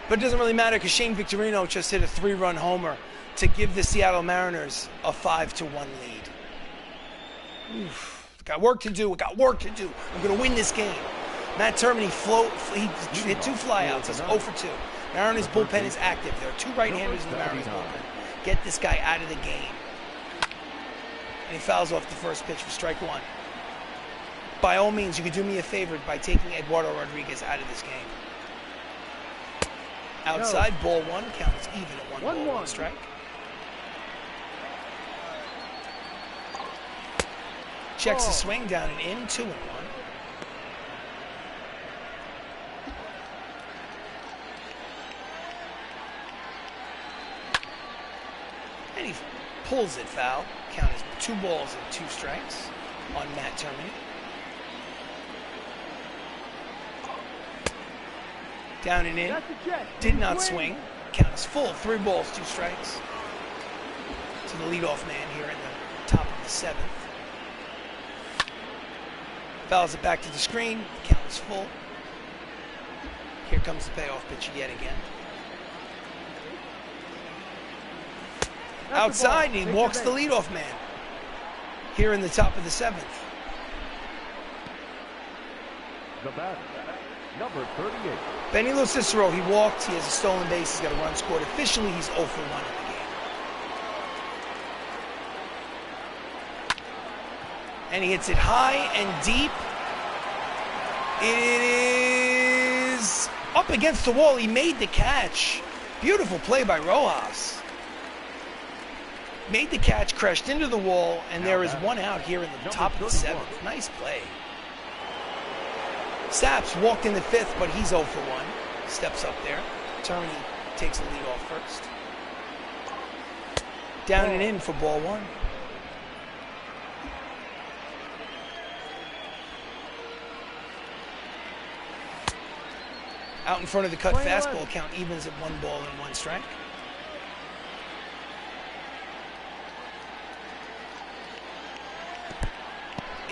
But it doesn't really matter because Shane Victorino just hit a 3-run homer to give the Seattle Mariners a 5-1 lead. Oof. Got work to do. We got work to do. I'm going to win this game. Matt Termini he hit 2 flyouts. That's 0 for 2. Mariners bullpen is active. There are 2 right-handers in the Mariners bullpen. Get this guy out of the game. And he fouls off the first pitch for strike 1. By all means, you could do me a favor by taking Eduardo Rodriguez out of this game. Outside, ball 1. Count is even at 1 ball, 1 strike. Checks the swing down and in, 2-1. And he pulls it foul. Count is 2 balls and 2 strikes. on Matt Termini. Down and in. That's a check. Did not swing. Count is full. 3 balls, 2 strikes. To the leadoff man here in the top of the 7th. Fouls it back to the screen. Count is full. Here comes the payoff pitch yet again. That's Outside, and he Take walks the the base. leadoff man. Here in the top of the 7th. The batter, number 38. Benny Cicero, he walked. He has a stolen base. He's got a run scored. Officially, he's 0 for 1 in the game. And he hits it high and deep. It is up against the wall. He made the catch. Beautiful play by Rojas. Made the catch, crashed into the wall, and there is 1 out here in the top of the 7th. Nice play. Saps walked in the 5th, but he's 0 for 1. Steps up there. Termini takes the lead off first. Down and in for ball 1. Out in front of the cut fastball, count evens at 1 ball and 1 strike.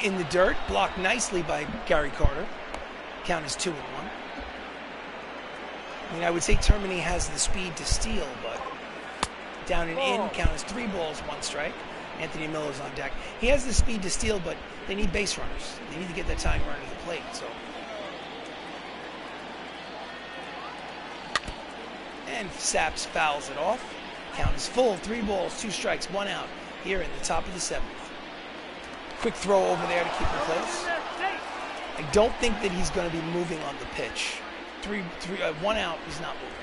In the dirt, blocked nicely by Gary Carter. Count is 2 and 1. I mean, I would say Termini has the speed to steal, but down and in, count is 3 balls, 1 strike. Anthony Miller's on deck. He has the speed to steal, but they need base runners. They need to get that tying run to the plate, so. And Saps fouls it off. Count is full, 3 balls, 2 strikes, 1 out here in the top of the 7th. Quick throw over there to keep him close. I don't think that he's going to be moving on the pitch. 1 out, he's not moving.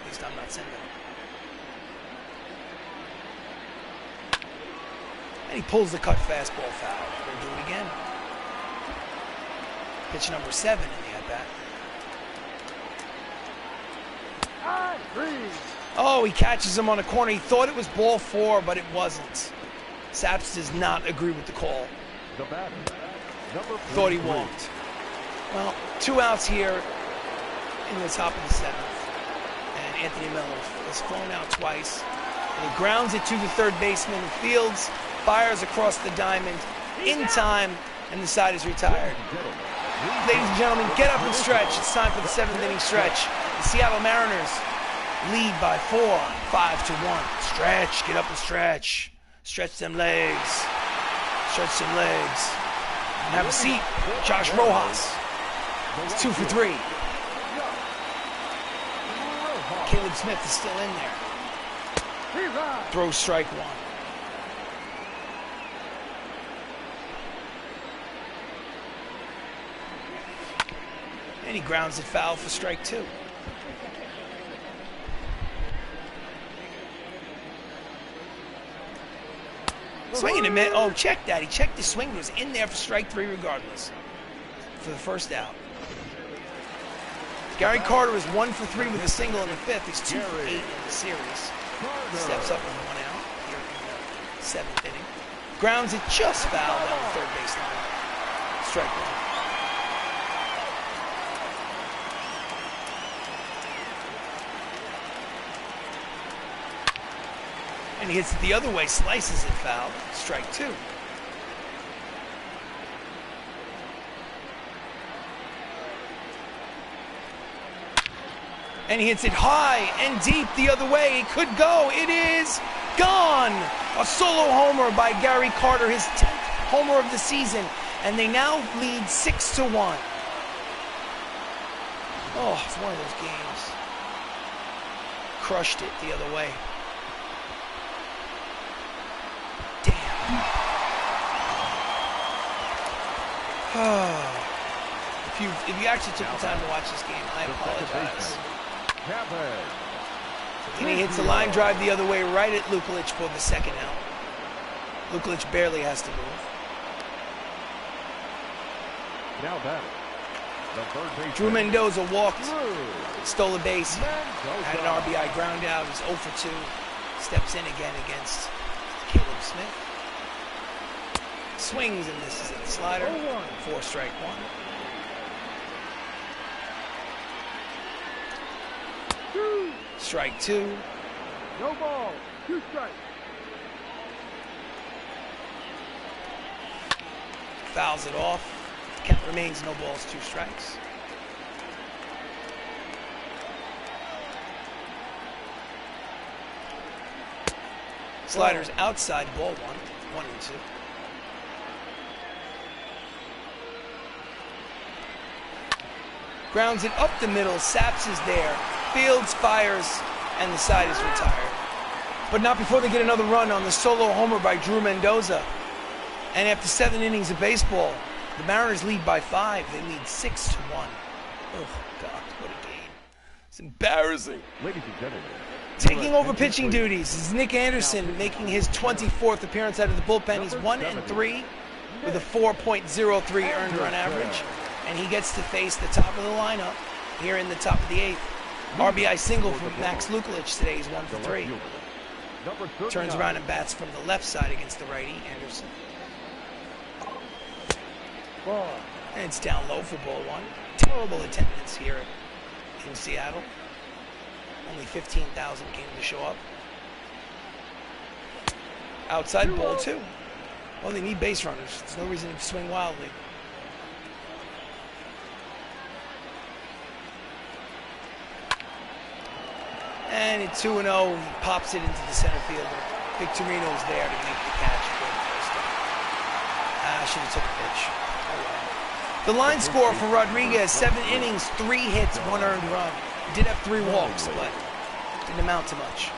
At least I'm not sending him. And he pulls the cut fastball foul. We'll do it again. Pitch number 7 in the at-bat. Oh, he catches him on a corner. He thought it was ball 4, but it wasn't. Saps does not agree with the call. The batter, number Thought he 43. walked. Well, 2 outs here in the top of the 7th. And Anthony Miller has flown out twice. And he grounds it to the 3rd baseman. Fields fires across the diamond in time, and the side is retired. Ladies and gentlemen, get up and stretch. It's time for the 7th inning stretch. The Seattle Mariners lead by 4, 5-1. Stretch, get up and stretch. Stretch them legs. Stretch them legs. And have a seat. Josh Rojas. It's 2 for 3. Caleb Smith is still in there. Throw strike 1. And he grounds it foul for strike 2. Swinging a minute. Oh, check that. He checked the swing. It was in there for strike 3 regardless. For the first out. Gary Carter is 1 for 3 with a single in the 5th. He's 2 for 8 in the series. Steps up with 1 out here in the 7th inning. Grounds it just foul down the 3rd baseline. Strike 1. And he hits it the other way, slices it foul. Strike 2. And he hits it high and deep the other way. It could go. It is gone. A solo homer by Gary Carter, his 10th homer of the season. And they now lead 6-1. Oh, it's one of those games. Crushed it the other way. If you actually took the time to watch this game, I apologize. And he hits a line drive the other way right at Luklitch for the 2nd out. Luklitch barely has to move. Now batter, the 3rd baseman. Drew Mendoza walked, stole a base, had an RBI ground out. He's 0 for 2. Steps in again against Caleb Smith. swings and misses at the slider. 0-1. 4 strike 1. 2. Strike 2. No ball. 2 strikes. Fouls it off. Count remains no balls, 2 strikes. Sliders outside, ball 1. 1 and 2. Grounds it up the middle. Saps is there. Fields fires, and the side is retired. But not before they get another run on the solo homer by Drew Mendoza. And after 7 innings of baseball, the Mariners lead by 5. They lead 6-1. Oh, God, what a game. It's embarrassing. Ladies and gentlemen. Taking over pitching duties is Nick Anderson, making his 24th appearance out of the bullpen. He's 1 and 3 with a 4.03 earned run average. And he gets to face the top of the lineup here in the top of the 8th. RBI single from Max Luklitch today. He's 1 for 3. Turns around and bats from the left side against the righty, Anderson. Ball. And it's down low for ball 1. Terrible attendance here in Seattle. Only 15,000 came to show up. Outside ball 2. Well, they need base runners. There's no reason to swing wildly. And at 2-0, he pops it into the center fielder. Victorino is there to make the catch for the first down. Should have took a pitch. Oh, well. The line score for Rodriguez, 7 innings, 3 hits, 1 earned run. He did have 3 walks, but didn't amount to much.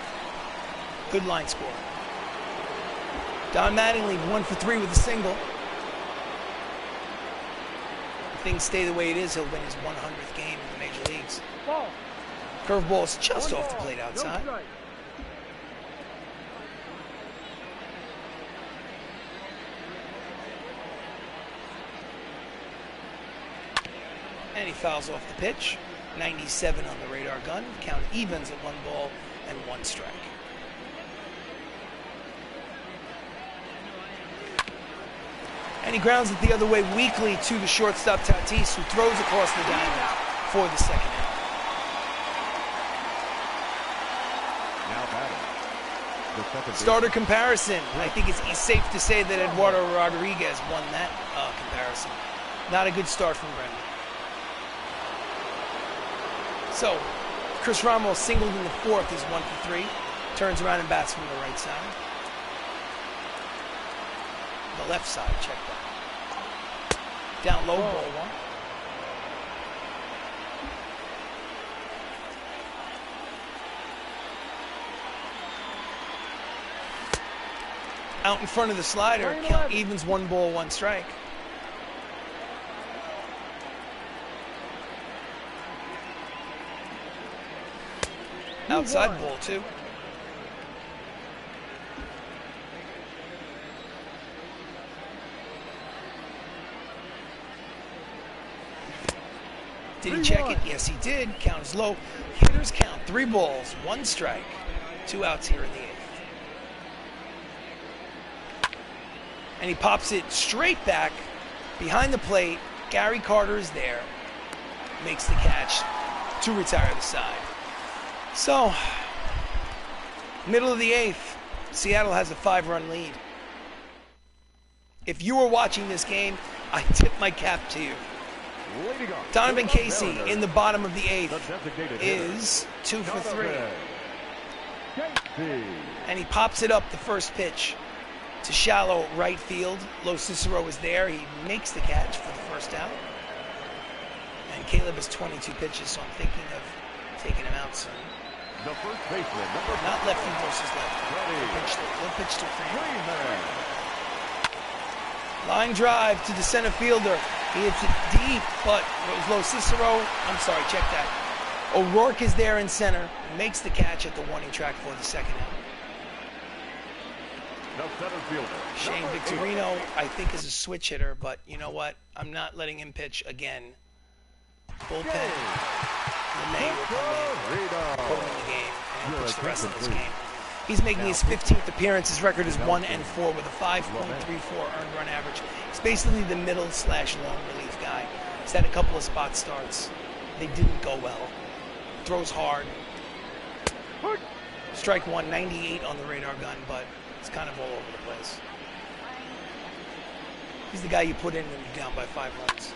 Good line score. Don Mattingly, 1 for 3 with a single. If things stay the way it is, he'll win his 100th game in the major leagues. Ball. Curveball's just 1 off the ball. plate No outside. strike. And he fouls off the pitch. 97 on the radar gun. Count evens at 1 ball and 1 strike. And he grounds it the other way weakly to the shortstop Tatis, who throws across the diamond for the second out. Now batting. The second Starter comparison. I think it's safe to say that Eduardo Rodriguez won that comparison. Not a good start from Brendan. So, Chris Ramos singled in the 4th. He's 1 for 3. Turns around and bats from the right side. The left side, check that. Down low, ball 1. Out in front of the slider, count evens, 1 ball, 1 strike. Outside ball 2. Did he check it? Yes, he did. Count is low. Hitters count 3 balls, 1 strike. 2 outs here in the 8th. And he pops it straight back behind the plate. Gary Carter is there. Makes the catch to retire the side. So, middle of the 8th, Seattle has a 5-run lead. If you were watching this game, I tip my cap to you. Donovan Casey in the bottom of the 8th is 2 for 3. And he pops it up the first pitch to shallow right field. Lo Cicero is there. He makes the catch for the first out. And Caleb has 22 pitches, so I'm thinking of taking him out soon. The first baseman, Not lefty versus lefty. He'll pitch to Freeman. Line drive to the center fielder. He hits it deep, but it was Lo Cicero. I'm sorry, check that. O'Rourke is there in center. Makes the catch at the warning track for the second out. the center fielder. Shane Victorino, I think, is a switch hitter, but you know what? I'm not letting him pitch again. Bullpen. LeMay will come in, put him in the game, and pitch the rest of this game. He's making his 15th appearance. His record is 1-4 with a 5.34 earned run average. He's basically the middle/long relief guy. He's had a couple of spot starts. They didn't go well. Throws hard. Strike one, 98 on the radar gun, but it's kind of all over the place. He's the guy you put in when you're down by 5 runs.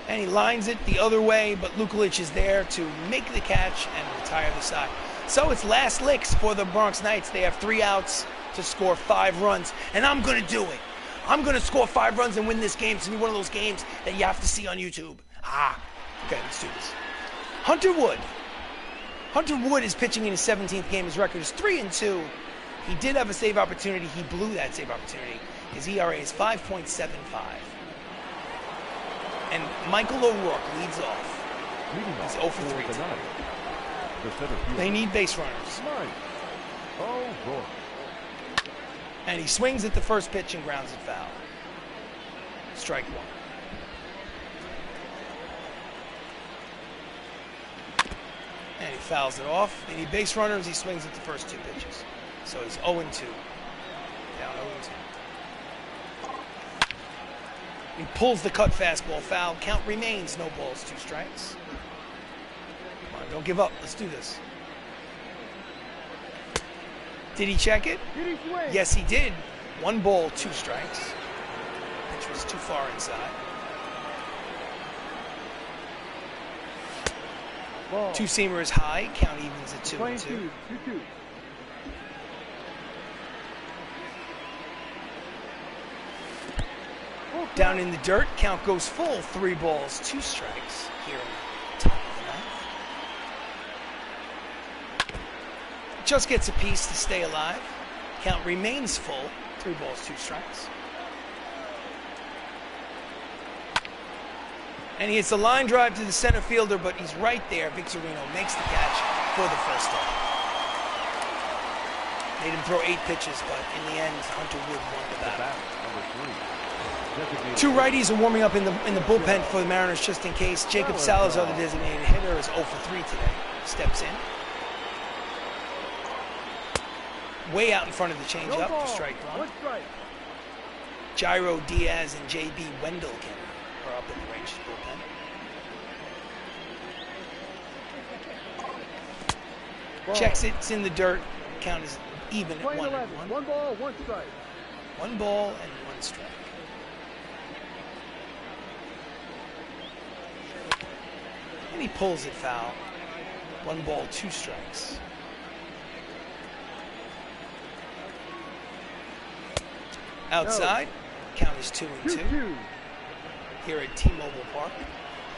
And he lines it the other way, but Luklitch is there to make the catch and retire the side. So it's last licks for the Bronx Knights. They have 3 outs to score 5 runs, and I'm going to do it. I'm going to score 5 runs and win this game. It's going to be one of those games that you have to see on YouTube. Okay, let's do this. Hunter Wood. Hunter Wood is pitching in his 17th game. His record is 3-2. He did have a save opportunity. He blew that save opportunity. His ERA is 5.75. And Michael O'Rourke leads off. He's 0 for 3 tonight. They need base runners. And he swings at the first pitch and grounds it foul. Strike one. And he fouls it off. They need base runners. He swings at the first 2 pitches. So he's 0-2. Down 0-2. He pulls the cut fastball foul. Count remains. No balls, 2 strikes. Come on, don't give up. Let's do this. Did he check it? Yes, he did. 1 ball, 2 strikes. Pitch was too far inside. Ball. 2-seamer is high. Count evens at 2-2. 2-2. Down in the dirt, count goes full. 3 balls, 2 strikes here in the top of the ninth. Just gets a piece to stay alive. Count remains full. 3 balls, 2 strikes. And he hits a line drive to the center fielder, but he's right there. Victorino makes the catch for the first out. Made him throw 8 pitches, but in the end, Hunter Wood won the battle. 2 righties are warming up in the bullpen for the Mariners just in case. Jacob Salazar, the designated hitter, is 0 for 3 today. Steps in. Way out in front of the changeup for strike one. Jairo Diaz and J.B. Wendelken are up in the Rangers bullpen. Checks it, it's in the dirt. Count is even at 1-1. 1 ball, 1 strike. 1 ball and 1 strike. And he pulls it foul. 1 ball, 2 strikes. Outside, count is 2-2. Here at T-Mobile Park.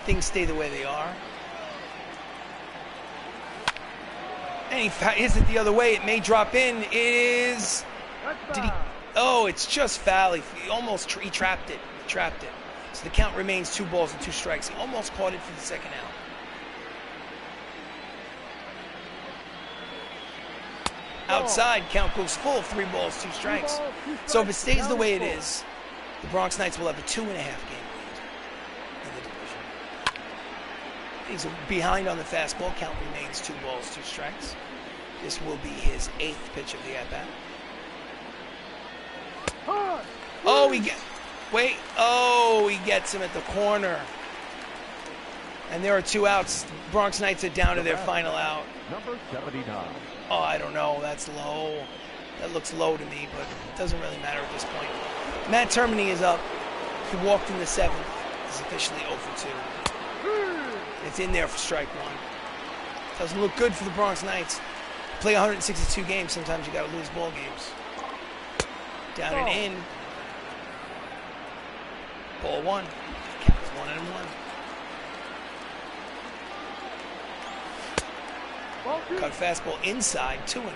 Things stay the way they are. And he hits it the other way. It may drop in. It is... Did he... Oh, it's just foul. He trapped it. Trapped it. So the count remains 2 balls and 2 strikes. He almost caught it for the second out. Outside, count goes full. 3 balls, 2 strikes. So if it stays the way it is, the Bronx Knights will have a 2.5 game lead in the division. He's behind on the fastball. Count remains 2 balls, 2 strikes. This will be his 8th pitch of the at-bat. Oh, he gets him at the corner. And there are 2 outs. Bronx Knights are down to their final out. Number 79. Oh, I don't know. That's low. That looks low to me, but it doesn't really matter at this point. Matt Termini is up. He walked in the 7th. He's officially 0 for 2. It's in there for strike 1. Doesn't look good for the Bronx Knights. Play 162 games. Sometimes you got to lose ball games. Down and in. Ball 1. Counts 1-1. Cut fastball inside, 2-1.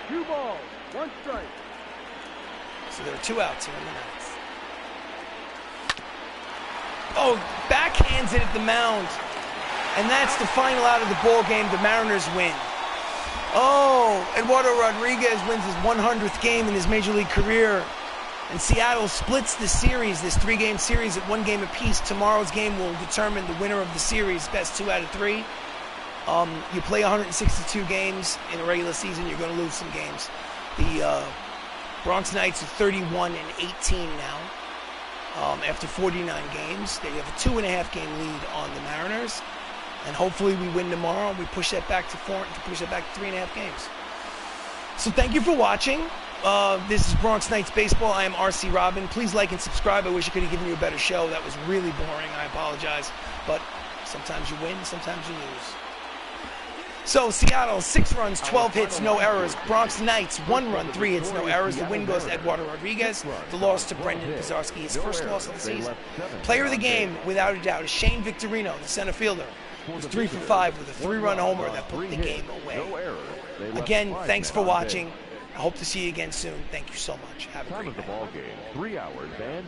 2 balls, 1 strike. So there are 2 outs here in the ninth. Oh, backhands it at the mound. And that's the final out of the ball game. The Mariners win. Oh, Eduardo Rodriguez wins his 100th game in his Major League career. And Seattle splits the series, this 3-game series at 1 game apiece. Tomorrow's game will determine the winner of the series, best 2 out of 3. You play 162 games in a regular season, you're going to lose some games. The Bronx Knights are 31-18 now. After 49 games, they have a 2.5 game lead on the Mariners, and hopefully we win tomorrow and we push that back to 3.5 games. So thank you for watching. This is Bronx Knights Baseball. I am RC Robbin. Please like and subscribe. I wish I could have given you a better show. That was really boring. I apologize. But sometimes you win, sometimes you lose. So Seattle, 6 runs, 12 hits, no errors. Bronx Knights, 1 run, 3 hits, no errors. The win goes to Eduardo Rodriguez. The loss to Brendan Pizarski, his first loss of the season. Player of the game, without a doubt, is Shane Victorino, the center fielder. He was 3 for 5 with a 3-run homer that put the game away. Again, thanks for watching. I hope to see you again soon. Thank you so much. Have a great night. Time of the ball game, 3 hours and